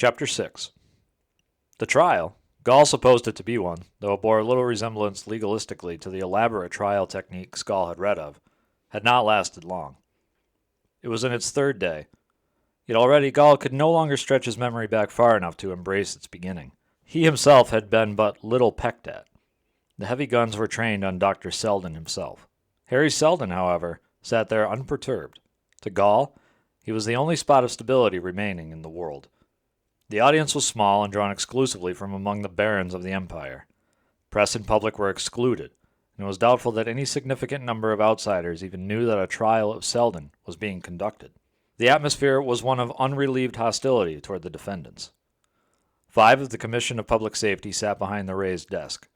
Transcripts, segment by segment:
Chapter 6. The trial, Gall supposed it to be one, though it bore little resemblance legalistically to the elaborate trial techniques Gall had read of, had not lasted long. It was in its third day, yet already Gall could no longer stretch his memory back far enough to embrace its beginning. He himself had been but little pecked at. The heavy guns were trained on Dr. Selden himself. Harry Selden, however, sat there unperturbed. To Gall, he was the only spot of stability remaining in the world. The audience was small and drawn exclusively from among the barons of the empire. Press and public were excluded, and it was doubtful that any significant number of outsiders even knew that a trial of Selden was being conducted. The atmosphere was one of unrelieved hostility toward the defendants. 5 of the Commission of Public Safety sat behind the raised desk.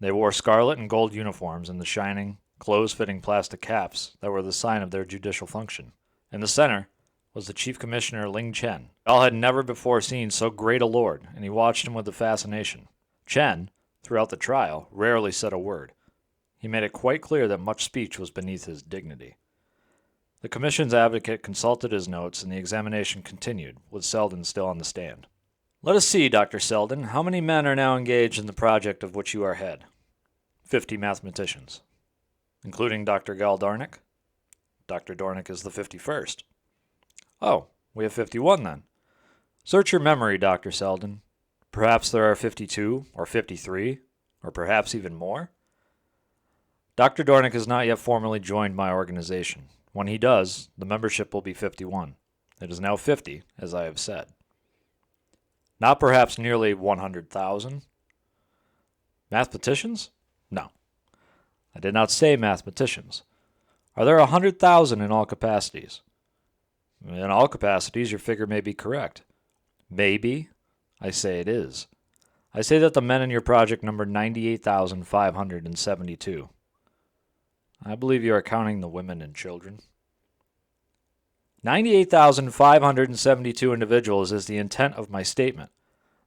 They wore scarlet and gold uniforms and the shining, close-fitting plastic caps that were the sign of their judicial function. In the center was the Chief Commissioner Ling Chen. Gall had never before seen so great a lord, and he watched him with fascination. Chen, throughout the trial, rarely said a word. He made it quite clear that much speech was beneath his dignity. The Commission's advocate consulted his notes, and the examination continued, with Selden still on the stand. Let us see, Dr. Selden, how many men are now engaged in the project of which you are head? 50 mathematicians. Including Dr. Gall Dornick? Dr. Dornick is the 51st. Oh, we have 51 then. Search your memory, Dr. Selden. Perhaps there are 52, or 53, or perhaps even more? Dr. Dornick has not yet formally joined my organization. When he does, the membership will be 51. It is now 50, as I have said. Not perhaps nearly 100,000? Mathematicians? No. I did not say mathematicians. Are there 100,000 in all capacities? In all capacities, your figure may be correct. Maybe? I say it is. I say that the men in your project number 98,572. I believe you are counting the women and children. 98,572 individuals is the intent of my statement.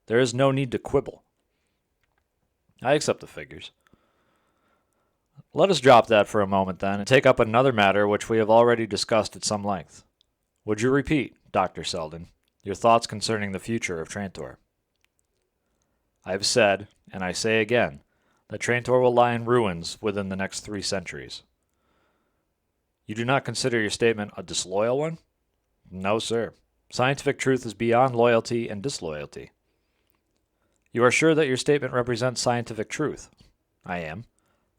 There is no need to quibble. I accept the figures. Let us drop that for a moment, then, and take up another matter which we have already discussed at some length. Would you repeat, Dr. Selden, your thoughts concerning the future of Trantor? I have said, and I say again, that Trantor will lie in ruins within the next 3 centuries. You do not consider your statement a disloyal one? No, sir. Scientific truth is beyond loyalty and disloyalty. You are sure that your statement represents scientific truth? I am.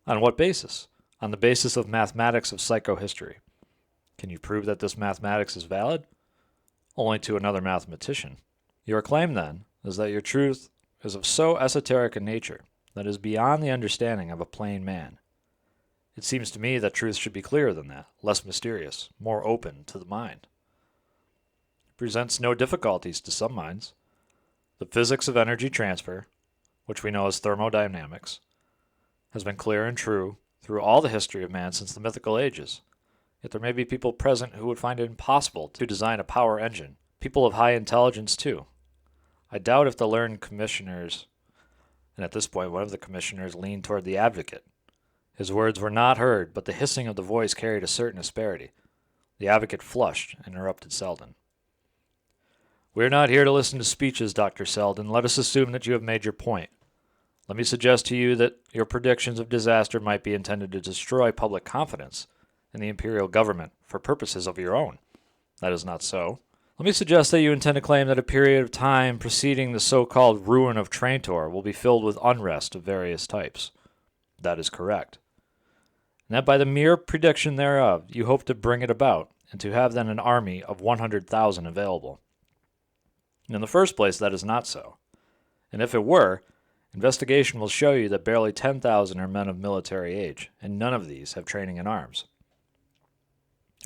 On what basis? On the basis of mathematics of psychohistory. Can you prove that this mathematics is valid? Only to another mathematician. Your claim, then, is that your truth is of so esoteric a nature that it is beyond the understanding of a plain man. It seems to me that truth should be clearer than that, less mysterious, more open to the mind. It presents no difficulties to some minds. The physics of energy transfer, which we know as thermodynamics, has been clear and true through all the history of man since the mythical ages. Yet there may be people present who would find it impossible to design a power engine, people of high intelligence too. I doubt if the learned commissioners, and at this point one of the commissioners leaned toward the advocate. His words were not heard, but the hissing of the voice carried a certain asperity. The advocate flushed and interrupted Selden. We are not here to listen to speeches, Dr. Selden. Let us assume that you have made your point. Let me suggest to you that your predictions of disaster might be intended to destroy public confidence in the imperial government for purposes of your own. That is not so. Let me suggest that you intend to claim that a period of time preceding the so-called ruin of Trantor will be filled with unrest of various types. That is correct. And that by the mere prediction thereof, you hope to bring it about, and to have then an army of 100,000 available. In the first place, that is not so. And if it were, investigation will show you that barely 10,000 are men of military age, and none of these have training in arms.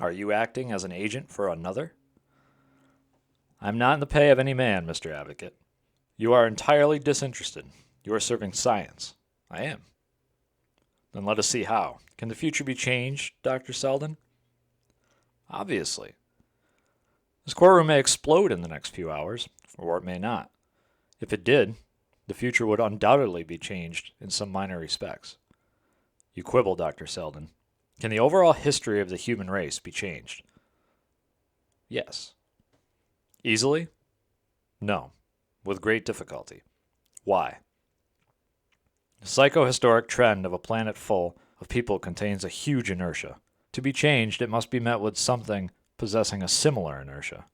Are you acting as an agent for another? I am not in the pay of any man, Mr. Advocate. You are entirely disinterested. You are serving science. I am. Then let us see how. Can the future be changed, Dr. Selden? Obviously. This courtroom may explode in the next few hours, or it may not. If it did, the future would undoubtedly be changed in some minor respects. You quibble, Dr. Selden. Can the overall history of the human race be changed? Yes. Easily? No, with great difficulty. Why? The psychohistoric trend of a planet full of people contains a huge inertia. To be changed, it must be met with something possessing a similar inertia.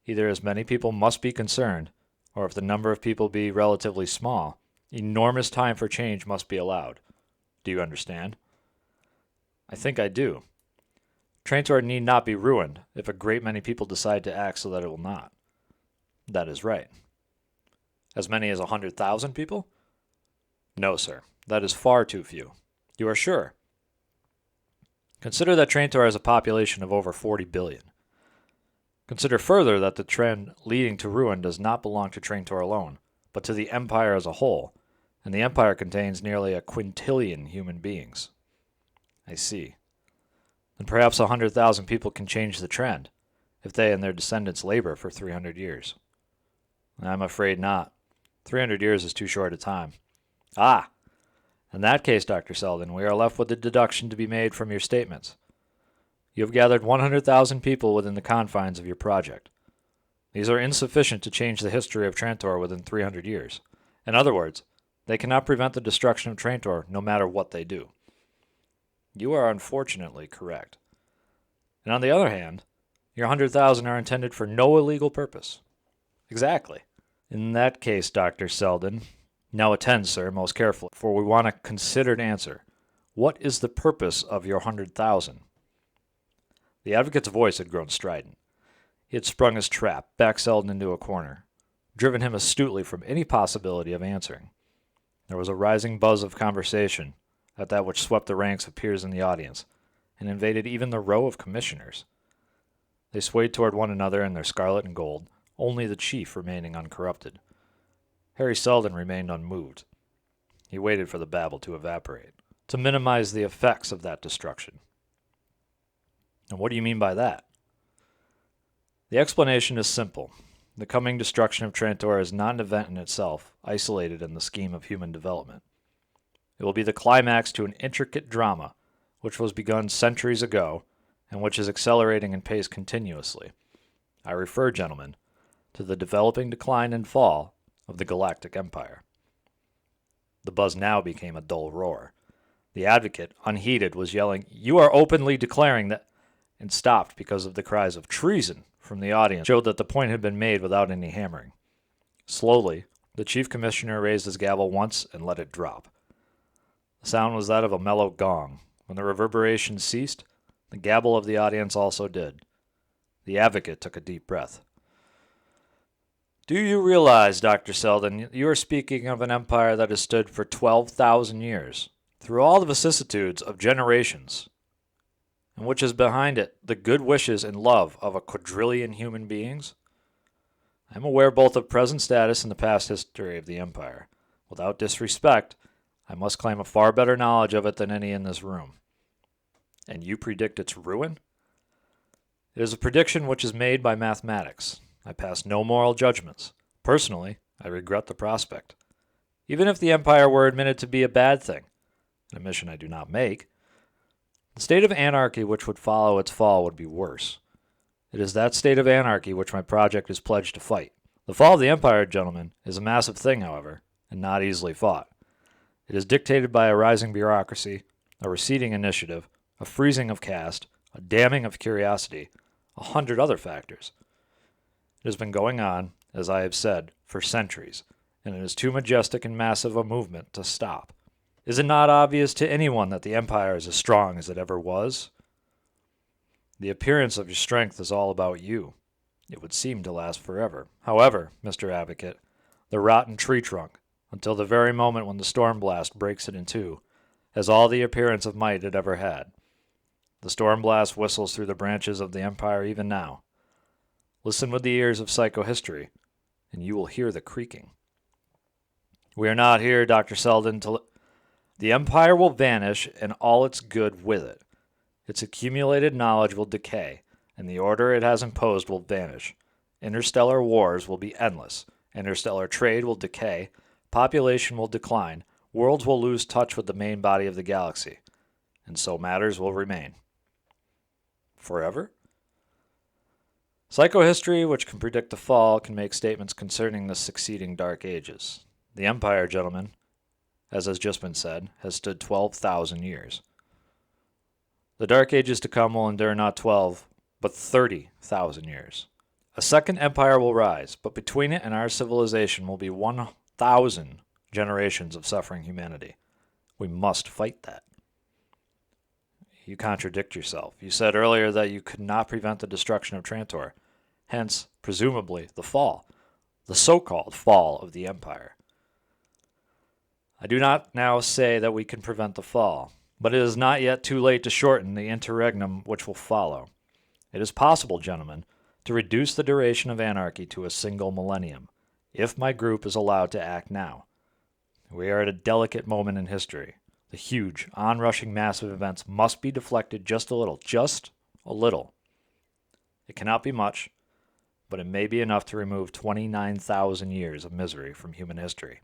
Either as many people must be concerned, or if the number of people be relatively small, enormous time for change must be allowed. Do you understand? I think I do. Trantor need not be ruined if a great many people decide to act so that it will not. That is right. As many as 100,000 people? No, sir. That is far too few. You are sure? Consider that Trantor has a population of over 40 billion. Consider further that the trend leading to ruin does not belong to Trantor alone, but to the Empire as a whole, and the Empire contains nearly a quintillion human beings. I see. Then perhaps 100,000 people can change the trend, if they and their descendants labor for 300 years. I'm afraid not. 300 years is too short a time. Ah! In that case, Dr. Selden, we are left with a deduction to be made from your statements. You have gathered 100,000 people within the confines of your project. These are insufficient to change the history of Trantor within 300 years. In other words, they cannot prevent the destruction of Trantor no matter what they do. You are unfortunately correct. And on the other hand, your 100,000 are intended for no illegal purpose. Exactly. In that case, Dr. Selden, now attend, sir, most carefully, for we want a considered answer. What is the purpose of your 100,000? The advocate's voice had grown strident. He had sprung his trap, backed Selden into a corner, driven him astutely from any possibility of answering. There was a rising buzz of conversation at that which swept the ranks of peers in the audience, and invaded even the row of commissioners. They swayed toward one another in their scarlet and gold, only the chief remaining uncorrupted. Harry Selden remained unmoved. He waited for the babble to evaporate, to minimize the effects of that destruction. And what do you mean by that? The explanation is simple. The coming destruction of Trantor is not an event in itself, isolated in the scheme of human development. It will be the climax to an intricate drama, which was begun centuries ago, and which is accelerating in pace continuously. I refer, gentlemen, to the developing decline and fall of the Galactic Empire. The buzz now became a dull roar. The advocate, unheeded, was yelling, "You are openly declaring that," and stopped because of the cries of treason from the audience, showed that the point had been made without any hammering. Slowly, the chief commissioner raised his gavel once and let it drop. The sound was that of a mellow gong. When the reverberation ceased, the gabble of the audience also did. The advocate took a deep breath. Do you realize, Dr. Selden, you are speaking of an empire that has stood for 12,000 years, through all the vicissitudes of generations, and which has behind it the good wishes and love of a quadrillion human beings? I am aware both of present status and the past history of the empire. Without disrespect, I must claim a far better knowledge of it than any in this room. And you predict its ruin? It is a prediction which is made by mathematics. I pass no moral judgments. Personally, I regret the prospect. Even if the empire were admitted to be a bad thing, an admission I do not make, the state of anarchy which would follow its fall would be worse. It is that state of anarchy which my project is pledged to fight. The fall of the empire, gentlemen, is a massive thing, however, and not easily fought. It is dictated by a rising bureaucracy, a receding initiative, a freezing of caste, a damming of curiosity, 100 other factors. It has been going on, as I have said, for centuries, and it is too majestic and massive a movement to stop. Is it not obvious to anyone that the empire is as strong as it ever was? The appearance of your strength is all about you. It would seem to last forever. However, Mr. Advocate, the rotten tree trunk, until the very moment when the storm blast breaks it in two, has all the appearance of might it ever had. The storm blast whistles through the branches of the empire even now. Listen with the ears of psychohistory, and you will hear the creaking. We are not here, Dr. Selden, to... The empire will vanish, and all its good with it. Its accumulated knowledge will decay, and the order it has imposed will vanish. Interstellar wars will be endless. Interstellar trade will decay. Population will decline. Worlds will lose touch with the main body of the galaxy. And so matters will remain. Forever? Psychohistory, which can predict the fall, can make statements concerning the succeeding Dark Ages. The Empire, gentlemen, as has just been said, has stood 12,000 years. The Dark Ages to come will endure not 12, but 30,000 years. A second empire will rise, but between it and our civilization will be 1,000 generations of suffering humanity. We must fight that. You contradict yourself. You said earlier that you could not prevent the destruction of Trantor, hence, presumably, the fall, the so-called fall of the Empire. I do not now say that we can prevent the fall, but it is not yet too late to shorten the interregnum which will follow. It is possible, gentlemen, to reduce the duration of anarchy to a single millennium, if my group is allowed to act now. We are at a delicate moment in history. The huge, onrushing mass of events must be deflected just a little. It cannot be much, but it may be enough to remove 29,000 years of misery from human history.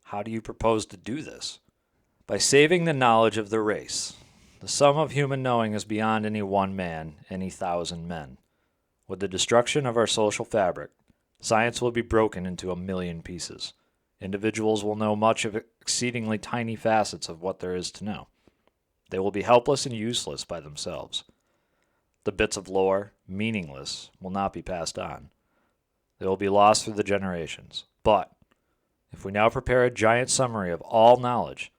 How do you propose to do this? By saving the knowledge of the race. The sum of human knowing is beyond any one man, any 1,000 men. With the destruction of our social fabric, science will be broken into 1,000,000 pieces. Individuals will know much of exceedingly tiny facets of what there is to know. They will be helpless and useless by themselves. The bits of lore, meaningless, will not be passed on. They will be lost through the generations. But if we now prepare a giant summary of all knowledge,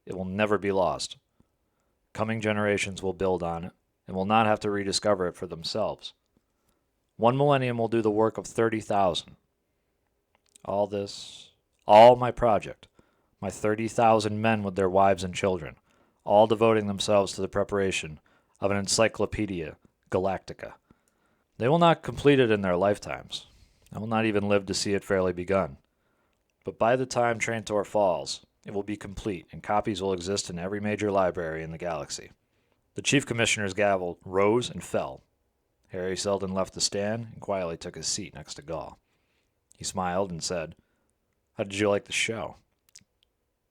it will never be lost. Coming generations will build on it and will not have to rediscover it for themselves. 1 millennium will do the work of 30,000. All my project, my 30,000 men with their wives and children, all devoting themselves to the preparation of an Encyclopedia Galactica. They will not complete it in their lifetimes. I will not even live to see it fairly begun. But by the time Trantor falls, it will be complete, and copies will exist in every major library in the galaxy. The Chief Commissioner's gavel rose and fell. Harry Seldon left the stand and quietly took his seat next to Gall. He smiled and said, "How did you like the show?"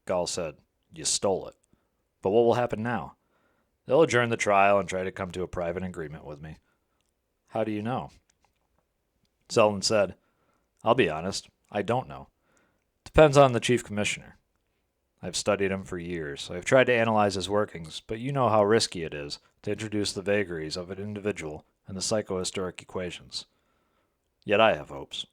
Gall said, "You stole it. But what will happen now? They'll adjourn the trial and try to come to a private agreement with me." "How do you know?" Seldon said, "I'll be honest, I don't know. Depends on the Chief Commissioner. I've studied him for years. I've tried to analyze his workings, but you know how risky it is to introduce the vagaries of an individual in the psychohistoric equations. Yet I have hopes.